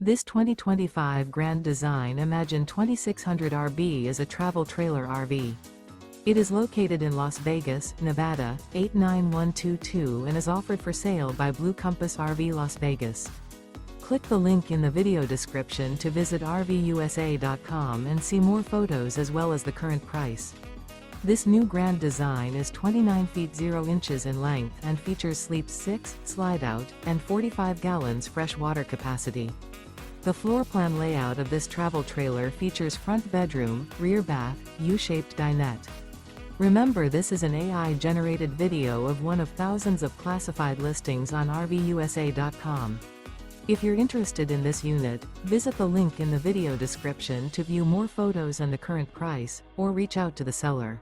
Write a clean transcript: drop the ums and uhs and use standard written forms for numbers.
This 2025 Grand Design Imagine 2600 RB is a travel trailer RV. It is located in Las Vegas, Nevada, 89122 and is offered for sale by Blue Compass RV Las Vegas. Click the link in the video description to visit RVUSA.com and see more photos as well as the current price. This new Grand Design is 29 feet 0 inches in length and features Sleep 6, Slideout, and 45 gallons fresh water capacity. The floor plan layout of this travel trailer features front bedroom, rear bath, U-shaped dinette. Remember, this is an AI-generated video of one of thousands of classified listings on RVUSA.com. If you're interested in this unit, visit the link in the video description to view more photos and the current price, or reach out to the seller.